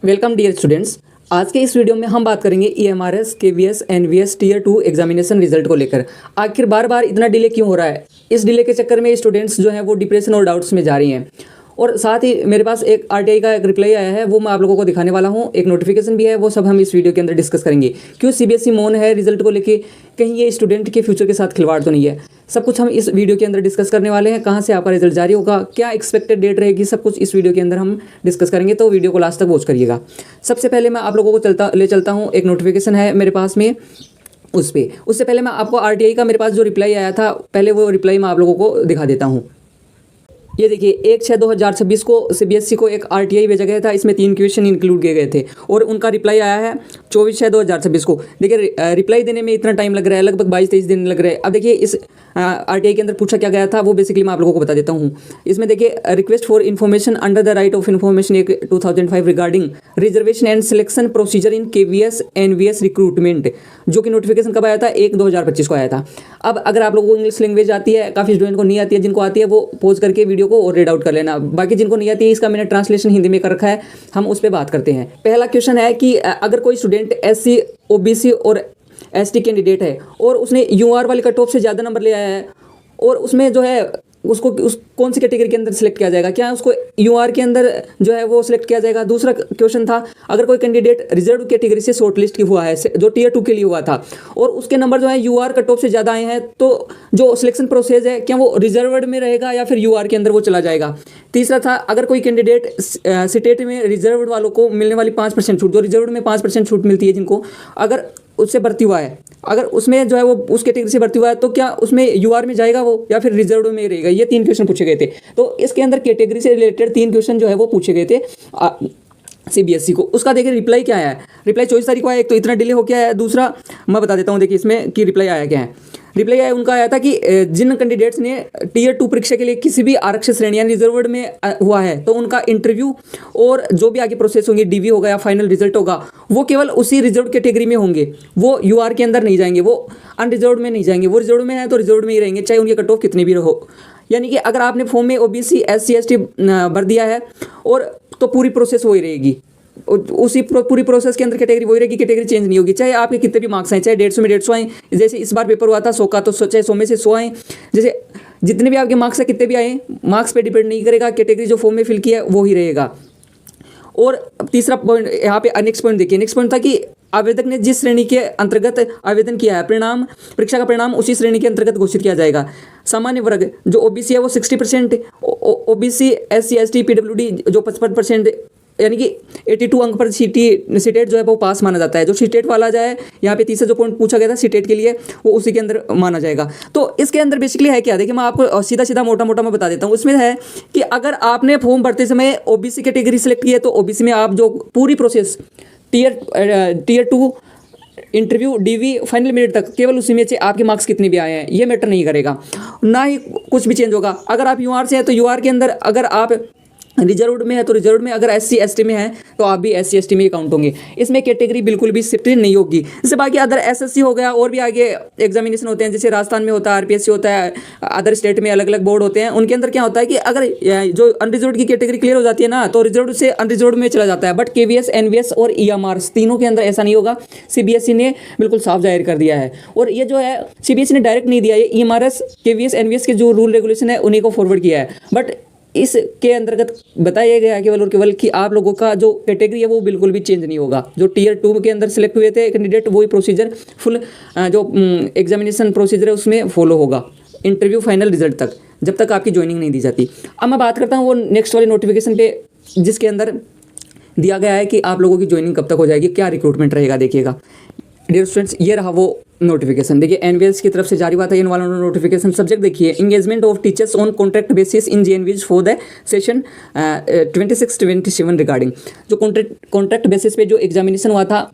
Welcome dear students. आज के इस वीडियो में हम बात करेंगे EMRS, KVS, NVS tier 2 examination result को लेकर। आखिर बार बार इतना डिले क्यों हो रहा है? इस डिले के चक्कर में स्टूडेंट्स जो हैं वो डिप्रेशन और डाउट्स में जा रही हैं। और साथ ही मेरे पास एक RTI का एक रिप्लाई आया है, वो मैं आप लोगों को दिखाने वाला हूँ। एक नोटिफिकेशन भी है, वो सब हम इस वीडियो के अंदर डिस्कस करेंगे। क्यों CBSE मौन है रिजल्ट को लेके? कहीं ये स्टूडेंट के फ्यूचर के साथ खिलवाड़ तो नहीं है? सब कुछ हम इस वीडियो के अंदर डिस्कस करने वाले हैं। कहाँ से आपका रिजल्ट जारी होगा, क्या एक्सपेक्टेड डेट रहेगी, सब कुछ इस वीडियो के अंदर हम डिस्कस करेंगे। तो वीडियो को लास्ट तक वॉच करिएगा। सबसे पहले मैं आप लोगों को ले चलता हूँ, एक नोटिफिकेशन है मेरे पास में उस पर। उससे पहले मैं आपको RTI का मेरे पास जो रिप्लाई आया था, पहले वो रिप्लाई मैं आप लोगों को दिखा देता हूँ। ये देखिए, 1/6/2026 को CBSE को एक RTI भेजा गया था। इसमें 3 क्वेश्चन इंक्लूड किए गए थे और उनका रिप्लाई आया है 24/6/2026 को। देखिए, रिप्लाई देने में इतना टाइम लग रहा है, लगभग 22-23 दिन लग रहे हैं। अब देखिए, इस RTI के अंदर पूछा क्या गया था, वो बेसिकली मैं आप लोगों को बता देता हूँ। इसमें देखिए, request for information under the right of information act 2005 regarding reservation and selection procedure in KVS NVS recruitment, जो कि नोटिफिकेशन कब आया था? 1/2025 को आया था। अब अगर आप लोगों को इंग्लिश लैंग्वेज आती है, काफ़ी स्टूडेंट को नहीं आती है, जिनको आती है वो पॉज करके वीडियो को और रीड आउट कर लेना। बाकी जिनको नहीं आती है, इसका मैंने ट्रांसलेशन हिंदी में कर रखा है, हम उस पर बात करते हैं। पहला क्वेश्चन है कि अगर कोई स्टूडेंट SC OBC और ST कैंडिडेट है और उसने UR वाली कट ऑफ से ज़्यादा नंबर ले आया है, और उसमें जो है उसको कौन सी कैटेगरी के अंदर सेलेक्ट किया जाएगा? क्या उसको UR के अंदर जो है वो सिलेक्ट किया जाएगा? दूसरा क्वेश्चन था, अगर कोई कैंडिडेट रिजर्व कैटेगरी से शॉर्ट लिस्ट हुआ है, जो टीयर 2 के लिए हुआ था, और उसके नंबर जो है UR कट ऑफ से ज़्यादा आए हैं, तो जो सिलेक्शन प्रोसेस है, क्या वो रिजर्व्ड में रहेगा या फिर UR के अंदर वो चला जाएगा? तीसरा था, अगर कोई कैंडिडेट सीटेट में रिजर्व्ड वालों को मिलने वाली 5% छूट, जो रिजर्व्ड में 5% छूट मिलती है जिनको, अगर उससे भर्ती हुआ है, अगर उसमें जो है वो उस कैटेगरी से भर्ती हुआ है, तो क्या उसमें UR में जाएगा वो या फिर रिजर्व में रहेगा? ये 3 क्वेश्चन पूछे गए थे। तो इसके अंदर कैटेगरी से रिलेटेड 3 क्वेश्चन जो है वो पूछे गए थे CBSE को। उसका देखिए रिप्लाई क्या आया है। रिप्लाई 24 तारीख को आया। एक तो इतना डिले हो गया है, दूसरा मैं बता देता हूँ। देखिए इसमें कि रिप्लाई आया क्या है। रिप्लाई आया उनका आया था कि जिन कैंडिडेट्स ने टीयर 2 परीक्षा के लिए किसी भी आरक्षित श्रेणी या रिजर्व्ड में हुआ है, तो उनका इंटरव्यू और जो भी आगे प्रोसेस होंगी, DV होगा या फाइनल रिजल्ट होगा, वो केवल उसी रिजर्व कैटेगरी में होंगे। वो UR के अंदर नहीं जाएंगे, वो अनरिजर्व्ड में नहीं जाएंगे। वो रिजर्व में है तो रिजर्व में ही रहेंगे, चाहे उनकी कट ऑफ कितनी भी हो। यानी कि अगर आपने फॉर्म में OBC SC ST भर दिया है, और तो पूरी प्रोसेस वही रहेगी, उसी पूरी प्रोसेस के अंदर कैटेगरी वही रहेगी, कैटेगरी चेंज नहीं होगी। चाहे आपके कितने भी मार्क्स आए, चाहे 150 में 150 आए, जैसे इस बार पेपर हुआ था 100 का, तो चाहे 100 में से 100 आए, जैसे जितने भी आपके मार्क्स है, कितने भी आए, मार्क्स पे डिपेंड नहीं करेगा, कैटेगरी जो फॉर्म में फिल किया है वो ही रहेगा। और तीसरा पॉइंट यहाँ पे, नेक्स्ट पॉइंट देखिए, नेक्स्ट पॉइंट था कि आवेदक ने जिस श्रेणी के अंतर्गत आवेदन किया है, परीक्षा का परिणाम उसी श्रेणी के अंतर्गत घोषित किया जाएगा। सामान्य वर्ग जो OBC है वो 60%, OBC SC ST PWD जो 55%, यानी कि 82 अंक पर सीटेट जो है वो पास माना जाता है। जो सीटेट वाला जाए, यहाँ पे तीसरा जो पॉइंट पूछा गया था सीटेट के लिए, वो उसी के अंदर माना जाएगा। तो इसके अंदर बेसिकली है क्या? देखिए, मैं आपको सीधा मोटा मैं बता देता हूँ। इसमें है कि अगर आपने फॉर्म भरते समय OBC कैटेगरी सेलेक्ट की है, तो OBC में आप जो पूरी process tier 2 interview DV final merit तक, केवल उसी में से आपके मार्क्स कितने भी आए हैं ये मैटर नहीं करेगा, ना ही कुछ भी चेंज होगा। अगर आप UR से हैं तो UR के अंदर, अगर आप रिजर्व्ड में है तो रिजर्व्ड में, अगर SC ST में है तो आप भी SC ST में ही काउंट होंगे। इसमें कैटेगरी बिल्कुल भी शिफ्ट नहीं होगी। जैसे बाकी अदर SSC हो गया, और भी आगे एग्जामिनेशन होते हैं, जैसे राजस्थान में होता है, RPSC होता है, अदर स्टेट में अलग अलग बोर्ड होते हैं। उनके अंदर क्या होता है कि अगर जो अनरिजर्व्ड की कैटेगरी क्लियर हो जाती है ना, तो रिजर्व्ड से अनरिजर्व्ड में चला जाता है। बट KVS NVS और EMRS तीनों के अंदर ऐसा नहीं होगा। CBSE ने बिल्कुल साफ जाहिर कर दिया है। और ये जो है CBSE ने डायरेक्ट नहीं दिया, ये EMRS KVS NVS के जो रूल रेगुलेशन है उन्हीं को फॉरवर्ड किया है। बट इसके अंतर्गत बताया गया है केवल और केवल कि आप लोगों का जो कैटेगरी है वो बिल्कुल भी चेंज नहीं होगा। जो टीयर 2 के अंदर सेलेक्ट हुए थे कैंडिडेट, वही प्रोसीजर फुल जो एग्जामिनेशन प्रोसीजर है उसमें फॉलो होगा, इंटरव्यू फाइनल रिजल्ट तक, जब तक आपकी ज्वाइनिंग नहीं दी जाती। अब मैं बात करता हूँ वो नेक्स्ट वाले नोटिफिकेशन पे, जिसके अंदर दिया गया है कि आप लोगों की ज्वाइनिंग कब तक हो जाएगी, क्या रिक्रूटमेंट रहेगा। देखिएगा डियर स्टूडेंट्स, ये रहा वो नोटिफिकेशन। देखिए NVS की तरफ से जारी हुआ था ये वाला नोटिफिकेशन। सब्जेक्ट देखिए, engagement of teachers on contract basis in JNVs for the session 26-27 regarding. जो कॉन्ट्रैक्ट बेसिस पे जो एग्जामिनेशन हुआ था,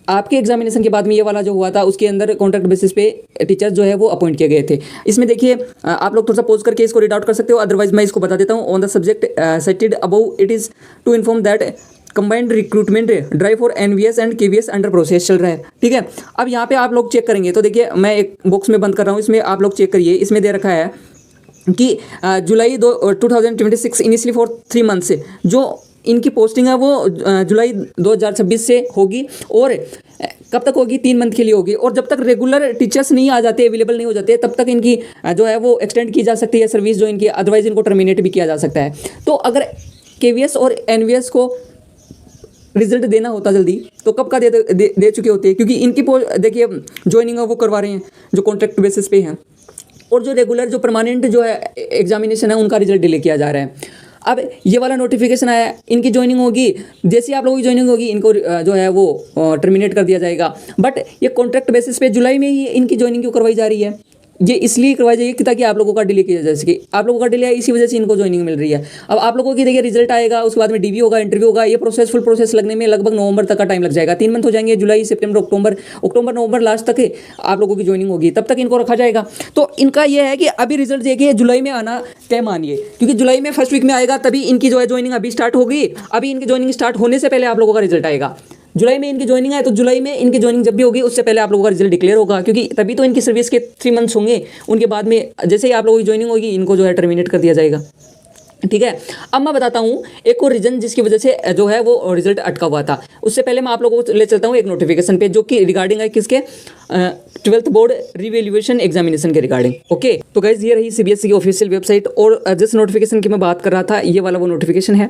आपके एग्जामिनेशन के बाद में ये वाला जो हुआ था, उसके अंदर कॉन्ट्रैक्ट बेसिस पे टीचर्स जो है वो अपॉइंट किए गए थे। इसमें देखिए, आप लोग थोड़ा सा पॉज करके इसको रीड आउट कर सकते हो, अदरवाइज मैं इसको बता देता हूँ। On the subject cited above, it is to inform that combined recruitment drive for NVS and KVS under process चल रहा है। ठीक है, अब यहाँ पे आप लोग चेक करेंगे तो देखिए, मैं एक बॉक्स में बंद कर रहा हूँ, इसमें आप लोग चेक करिए। इसमें दे रखा है कि जुलाई 2026 इनिशियली फॉर 3 मंथ से जो इनकी पोस्टिंग है वो जुलाई 2026 से होगी और कब तक होगी, 3 मंथ के लिए होगी। और जब तक रेगुलर टीचर्स नहीं आ जाते, अवेलेबल नहीं हो जाते, तब तक इनकी जो है वो एक्सटेंड की जा सकती है सर्विस जो इनकी, अदरवाइज इनको टर्मिनेट भी किया जा सकता है। तो अगर केवीएस और एनवीएस को रिजल्ट देना होता जल्दी तो कब का दे चुके होते हैं, क्योंकि इनकी देखिए ज्वाइनिंग वो करवा रहे हैं जो कॉन्ट्रैक्ट बेसिस पे हैं, और जो रेगुलर जो परमानेंट जो है एग्जामिनेशन है उनका रिजल्ट डिले किया जा रहा है। अब ये वाला नोटिफिकेशन आया, इनकी ज्वाइनिंग होगी, जैसे ही आप लोगों की ज्वाइनिंग होगी इनको जो है वो टर्मिनेट कर दिया जाएगा। बट ये कॉन्ट्रैक्ट बेसिस पे जुलाई में ही इनकी ज्वाइनिंग क्यों करवाई जा रही है, ये इसलिए करवाई जाएगी कि ताकि आप लोगों का डिले किया जा सके। आप लोगों का डिले है, इसी वजह से इनको ज्वाइनिंग मिल रही है। अब आप लोगों की देखिए रिजल्ट आएगा, उसके बाद में डीवी होगा, इंटरव्यू होगा, ये प्रोसेस फुल प्रोसेस लगने में लगभग नवंबर तक का टाइम लग जाएगा। 3 मंथ हो जाएंगे, जुलाई सितंबर अक्टूबर नवंबर लास्ट तक आप लोगों की ज्वाइनिंग होगी, तब तक इनको रखा जाएगा। तो इनका ये है कि अभी रिजल्ट देखिए जुलाई में आना तय मानिए, क्योंकि जुलाई में फर्स्ट वीक में आएगा, तभी इनकी जो है ज्वाइनिंग अभी स्टार्ट होगी। अभी इनकी ज्वाइनिंग स्टार्ट होने से पहले आप लोगों का रिजल्ट आएगा। जुलाई में इनकी ज्वाइनिंग है, तो जुलाई में इनकी ज्वाइनिंग जब भी होगी उससे पहले आप लोगों का रिजल्ट डिक्लेयर होगा, क्योंकि तभी तो इनकी सर्विस के 3 मंथ्स होंगे। उनके बाद में जैसे ही आप लोगों की ज्वाइनिंग होगी इनको जो है टर्मिनेट कर दिया जाएगा। ठीक है, अब मैं बताता हूँ एक और रीज़न जिसकी वजह से जो है वो रिजल्ट अटका हुआ था। उससे पहले मैं आप लोगों को ले चलता हूँ एक नोटिफिकेशन पे, जो कि रिगार्डिंग है किसके, 12th बोर्ड रिवैल्यूएशन एग्जामिनेशन के रिगार्डिंग। ओके, तो गाइज ये रही सीबीएसई की ऑफिशियल वेबसाइट, और जिस नोटिफिकेशन की मैं बात कर रहा था ये वाला वो नोटिफिकेशन है।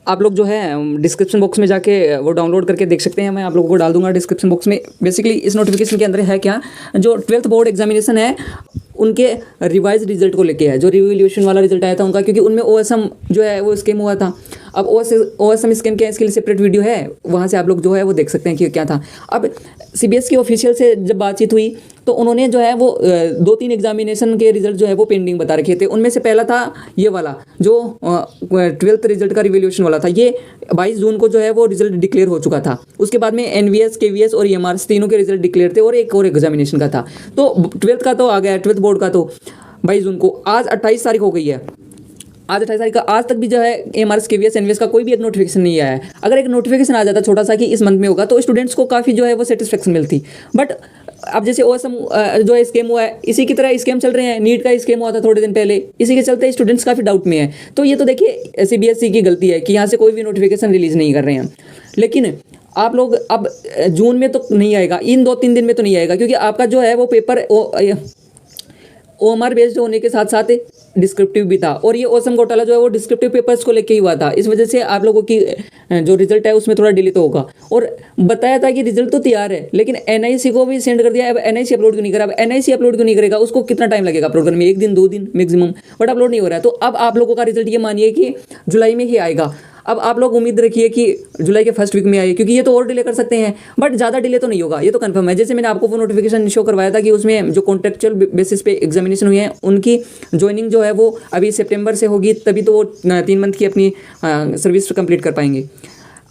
आप लोग जो है डिस्क्रिप्शन बॉक्स में जाके वो डाउनलोड करके देख सकते हैं, मैं आप लोगों को डाल दूंगा डिस्क्रिप्शन बॉक्स में। बेसिकली इस नोटिफिकेशन के अंदर है क्या, जो 12th बोर्ड एग्जामिनेशन है उनके रिवाइज रिजल्ट को लेके है, जो रिवैल्यूएशन वाला रिजल्ट आया था उनका, क्योंकि उनमें ओएसएम जो है वो स्कैम हुआ था। अब ओएसएम स्कैम क्या है, इसके लिए सेपरेट वीडियो है, वहाँ से आप लोग जो है वो देख सकते हैं कि क्या था। अब सीबीएसई की ऑफिशियल से जब बातचीत हुई तो उन्होंने जो है वो 2-3 एग्जामिनेशन के रिजल्ट जो है वो पेंडिंग बता रखे थे। उनमें से पहला था ये वाला जो 12th रिजल्ट का रिवैल्यूएशन वाला था, ये 22 जून को जो है वो रिजल्ट डिक्लेयर हो चुका था। उसके बाद में एनवीएस, केवीएस और ईएमआरएस तीनों के रिजल्ट डिक्लेयर थे, और एक और एग्जामिनेशन का था। तो 12th का तो आ गया, 12th बोर्ड का तो 22 जून को, आज 28 तारीख हो गई है। आज 28 तारीख का, आज तक भी जो है एमआरएस, केवीएस, एनवीएस का कोई भी एक नोटिफिकेशन नहीं आया है। अगर एक नोटिफिकेशन आ जाता छोटा सा कि इस मंथ में होगा, तो स्टूडेंट्स को काफ़ी जो है वो सेटिस्फेक्शन मिलती। बट अब जैसे ओएसएम जो है स्कैम हुआ है, इसी की तरह स्कैम चल रहे हैं। नीट का स्कैम हुआ था थोड़े दिन पहले, इसी के चलते स्टूडेंट्स काफ़ी डाउट में है। तो ये तो देखिए सीबीएसई की गलती है कि यहाँ से कोई भी नोटिफिकेशन रिलीज़ नहीं कर रहे हैं। लेकिन आप लोग अब जून में तो नहीं आएगा, इन 2-3 दिन में तो नहीं आएगा, क्योंकि आपका जो है वो पेपर ओएमआर बेस्ड होने के साथ साथ डिस्क्रिप्टिव भी था, और ये ओएसएम घोटाला जो है वो डिस्क्रिप्टिव पेपर्स को लेके ही हुआ था। इस वजह से आप लोगों की जो रिजल्ट है उसमें थोड़ा डिले तो होगा। और बताया था कि रिजल्ट तो तैयार है, लेकिन एनआईसी को भी सेंड कर दिया। अब एनआईसी अपलोड क्यों नहीं करा, अब एनआईसी अपलोड क्यों नहीं करेगा, उसको कितना टाइम लगेगा अपलोड करने में, 1 दिन 2 दिन मैक्सिमम, बट अपलोड नहीं हो रहा है। तो अब आप लोगों का रिजल्ट ये मानिए कि जुलाई में ही आएगा। अब आप लोग उम्मीद रखिए कि जुलाई के फर्स्ट वीक में आए, क्योंकि ये तो और डिले कर सकते हैं, बट ज़्यादा डिले तो नहीं होगा, ये तो कंफर्म है। जैसे मैंने आपको वो नोटिफिकेशन शो करवाया था कि उसमें जो कॉन्ट्रेक्चुअल बेसिस पे एग्जामिनेशन हुई है उनकी ज्वाइनिंग जो है वो अभी सितंबर से होगी, तभी तो वो 3 मंथ की अपनी सर्विस कंप्लीट कर पाएंगे।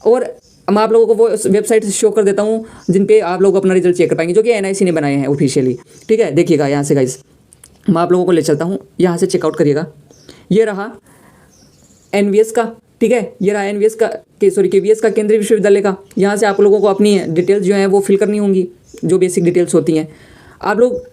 और मैं आप लोगों को वो वेबसाइट शो कर देता हूँ जिन पे आप लोग अपना रिजल्ट चेक कर पाएंगे, जो कि एनआईसी ने बनाए हैं ऑफिशियली। ठीक है, देखिएगा यहाँ से गाइस, मैं आप लोगों को ले चलता हूँ, यहाँ से चेकआउट करिएगा। ये रहा एनवीएस का, ठीक है, ये रहा एनवीएस का केवीएस का, केंद्रीय विश्वविद्यालय का। यहाँ से आप लोगों को अपनी डिटेल्स जो हैं वो फिल करनी होंगी, जो बेसिक डिटेल्स होती हैं। आप लोग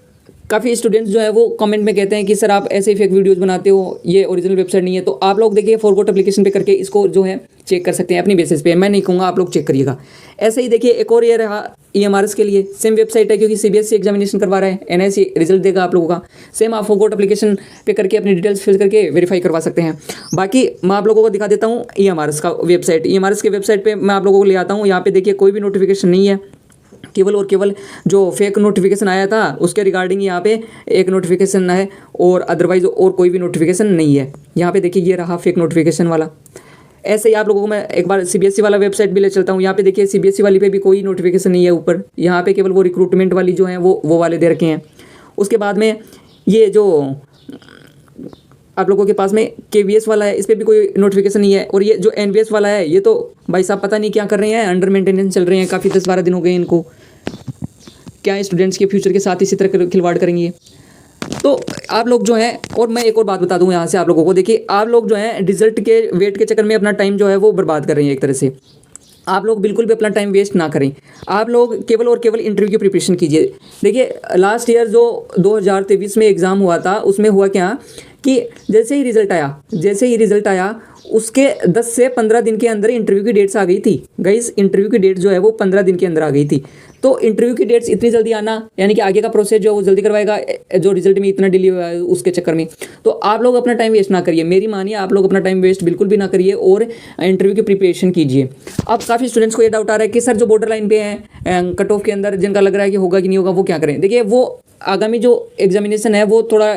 काफ़ी स्टूडेंट्स जो है वो कमेंट में कहते हैं कि सर आप ऐसे ही फेक वीडियोस बनाते हो, ये ओरिजिनल वेबसाइट नहीं है। तो आप लोग देखिए फॉरगॉट एप्लीकेशन पे करके इसको जो है चेक कर सकते हैं अपनी बेसिस पे, मैं नहीं कहूँगा, आप लोग चेक करिएगा। ऐसे ही देखिए एक और ये रहा ईएमआरएस के लिए, सेम वेबसाइट है, क्योंकि सीबीएसई एग्जामिनेशन करवा रहा है, एनआईसी रिजल्ट देगा आप लोगों का। सेम आप फॉरगॉट एप्लीकेशन पे करके अपनी डिटेल्स फिल करके वेरीफाई करवा सकते हैं। बाकी मैं आप लोगों को दिखा देता हूँ ईएमआरएस का वेबसाइट। ईएमआरएस के वेबसाइट पर मैं आप लोगों को ले आता हूँ। यहाँ पे देखिए कोई भी नोटिफिकेशन नहीं है, केवल और केवल जो फेक नोटिफिकेशन आया था उसके रिगार्डिंग यहाँ पे एक नोटिफिकेशन है, और अदरवाइज और कोई भी नोटिफिकेशन नहीं है। यहाँ पे देखिए ये रहा फेक नोटिफिकेशन वाला। ऐसे ही आप लोगों को मैं एक बार सीबीएसई वाला वेबसाइट भी ले चलता हूँ। यहाँ पे देखिए सीबीएसई वाली पे भी कोई नोटिफिकेशन नहीं है ऊपर, यहाँ पे केवल वो रिक्रूटमेंट वाली जो है वो वाले दे रखे हैं। उसके बाद में ये जो आप लोगों के पास में केवीएस वाला है, इस पर भी कोई नोटिफिकेशन नहीं है। और ये जो एनवीएस वाला है, ये तो भाई साहब पता नहीं क्या कर रहे हैं, अंडर मेंटेनेंस चल रहे हैं, काफ़ी 10-12 दिन हो गए इनको। क्या स्टूडेंट्स के फ्यूचर के साथ इसी तरह खिलवाड़ करेंगे। तो आप लोग जो हैं, और मैं एक और बात बता दूं यहाँ से आप लोगों को, देखिए आप लोग जो हैं रिजल्ट के वेट के चक्कर में अपना टाइम जो है वो बर्बाद कर रहे हैं एक तरह से। आप लोग बिल्कुल भी अपना टाइम वेस्ट ना करें। आप लोग केवल और केवल इंटरव्यू की प्रिपरेशन कीजिए। देखिए लास्ट ईयर जो 2023 में एग्ज़ाम हुआ था, उसमें हुआ क्या कि जैसे ही रिजल्ट आया उसके 10 से 15 दिन के अंदर इंटरव्यू की डेट्स आ गई थी गाइस। इंटरव्यू की डेट जो है वो 15 दिन के अंदर आ गई थी। तो इंटरव्यू की डेट्स इतनी जल्दी आना यानी कि आगे का प्रोसेस जो है वो जल्दी करवाएगा, जो रिजल्ट में इतना डिले हुआ है उसके चक्कर में। तो आप लोग अपना टाइम वेस्ट ना करिए, मेरी मानिए, आप लोग अपना टाइम वेस्ट बिल्कुल भी ना करिए और इंटरव्यू की प्रिपरेशन कीजिए। अब काफ़ी स्टूडेंट्स को ये डाउट आ रहा है कि सर जो बॉर्डर लाइन पे हैं कट ऑफ के अंदर, जिनका लग रहा है कि होगा कि नहीं होगा, वो क्या करें। देखिए, वो आगामी जो एग्जामिनेशन है वो थोड़ा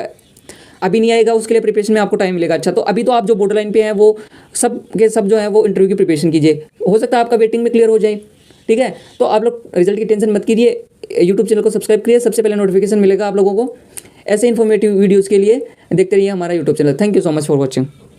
अभी नहीं आएगा, उसके लिए प्रिपरेशन में आपको टाइम मिलेगा। अच्छा, तो अभी तो आप जो बॉर्डर लाइन पे हैं वो सब के सब जो है वो इंटरव्यू की प्रिपरेशन कीजिए, हो सकता है आपका वेटिंग में क्लियर हो जाए। ठीक है, तो आप लोग रिजल्ट की टेंशन मत कीजिए, यूट्यूब चैनल को सब्सक्राइब करिए, सबसे पहले नोटिफिकेशन मिलेगा आप लोगों को। ऐसे इन्फॉर्मेटिव वीडियोज़ के लिए देखते रहिए हमारा YouTube channel. Thank you so much for watching.